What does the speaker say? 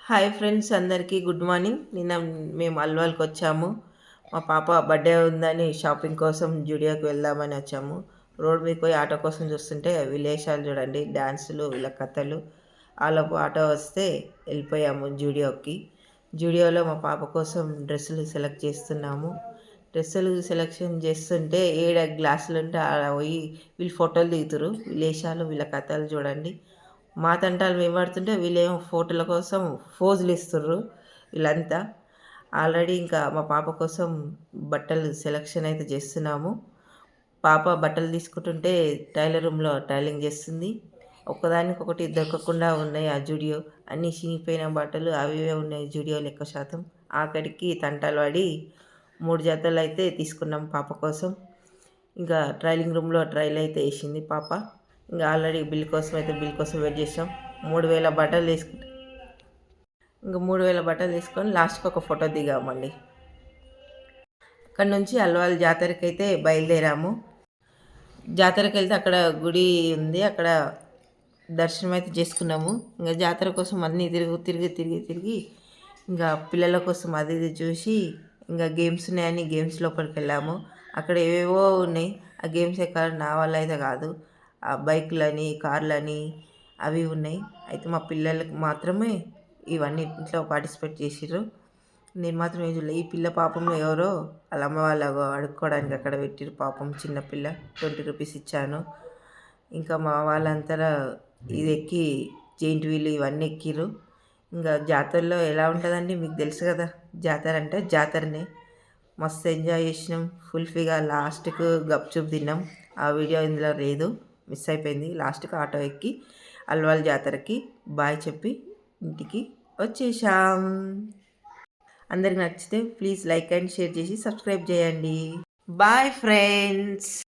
Hi friends అందరికీ good morning. నిన్న మేము అల్వాల్‌కి వచ్చాము. మా పాప బర్త్‌డే ఉందని షాపింగ్ కోసం జూడియోకి వెళ్దామని వచ్చాము. రోడ్ మీదకి పోయి ఆటో కోసం చూస్తుంటే వీళ్ళేషాలు చూడండి డాన్సులు, వీళ్ళ కథలు. ఆలోపు ఆటో వస్తే వెళ్ళిపోయాము జూడియోకి. జూడియోలో మా పాప కోసం డ్రెస్సులు సెలెక్ట్ చేస్తున్నాము. డ్రెస్సులు సెలెక్షన్ చేస్తుంటే ఏడ గ్లాసులుంటే ఆడ పోయి వీళ్ళు ఫోటోలు దిగుతుర్రు. వీళ్ళేషాలు, వీళ్ళ కథలు చూడండి. మా తంటాలు మేము పడుతుంటే వీళ్ళేమో ఫోటోల కోసం ఫోజులు ఇస్తుర్రు వీళ్ళంతా. ఆల్రెడీ ఇంకా మా పాప కోసం బట్టలు సెలెక్షన్ అయితే చేస్తున్నాము. పాప బట్టలు తీసుకుంటుంటే టైలర్ రూమ్‌లో టైలరింగ్ చేస్తుంది. ఒకదానికొకటి దొరకకుండా ఉన్నాయి ఆ జూడియో. అన్నీ చినిగిపోయిన బట్టలు అవి ఇవే ఉన్నాయి జూడియోలో ఎక్కువ శాతం. ఆఖరికి తంటాలు పడి 3 జతలైతే తీసుకున్నాం పాప కోసం. ఇంకా ట్రైలింగ్ రూమ్‌లో ట్రైల్ అయితే ఏసింది పాప. ఇంకా ఆల్రెడీ బిల్ కోసం వెయిట్ చేసాం. 3000 బట్టలు తీసుకుంటే ఇంక 3000 బట్టలు తీసుకొని లాస్ట్‌కి ఒక ఫోటో దిగామండి. అక్కడి నుంచి అల్వాల్ జాతరకైతే బయలుదేరాము. జాతరకెళ్తే అక్కడ గుడి ఉంది. అక్కడ దర్శనం అయితే చేసుకున్నాము. ఇంక జాతర కోసం అన్నీ తిరిగి ఇంకా పిల్లల కోసం అది ఇది చూసి ఇంకా గేమ్స్ ఉన్నాయని గేమ్స్ లోపలికెళ్ళాము. అక్కడ ఏవేవో ఉన్నాయి. ఆ గేమ్స్ ఎక్కాలని నా వల్ల అయితే కాదు. ఆ బైకులని, కార్లని అవి ఉన్నాయి. అయితే మా పిల్లలకి మాత్రమే ఇవన్నీ ఇంట్లో పార్టిసిపేట్ చేసిర్రు. నేను మాత్రం ఏం చూడలే. ఈ పిల్ల పాపం ఎవరో వాళ్ళ అమ్మ వాళ్ళ అడుక్కోవడానికి అక్కడ పెట్టిర్రు పాపం చిన్నపిల్ల. 20 రూపీస్ ఇచ్చాను. ఇంకా మా వాళ్ళంతా ఇది ఎక్కి జెయింట్ వీల్ ఇవన్నీ ఎక్కిర్రు. ఇంకా జాతరలో ఎలా ఉంటుందండి మీకు తెలుసు కదా. జాతర అంటే జాతరనే. మస్తు ఎంజాయ్ చేసినాం. ఫుల్ఫిల్‌గా లాస్ట్‌కు గప్‌చుప్ తిన్నాం. ఆ వీడియో ఇందులో లేదు, మిస్ అయిపోయింది. లాస్ట్‌కి ఆటో ఎక్కి అల్వాల్ జాతరకి బాయ్ చెప్పి ఇంటికి వచ్చేసాం. అందరికి నచ్చితే ప్లీజ్ లైక్ అండ్ షేర్ చేసి సబ్స్క్రైబ్ చేయండి. Bye friends.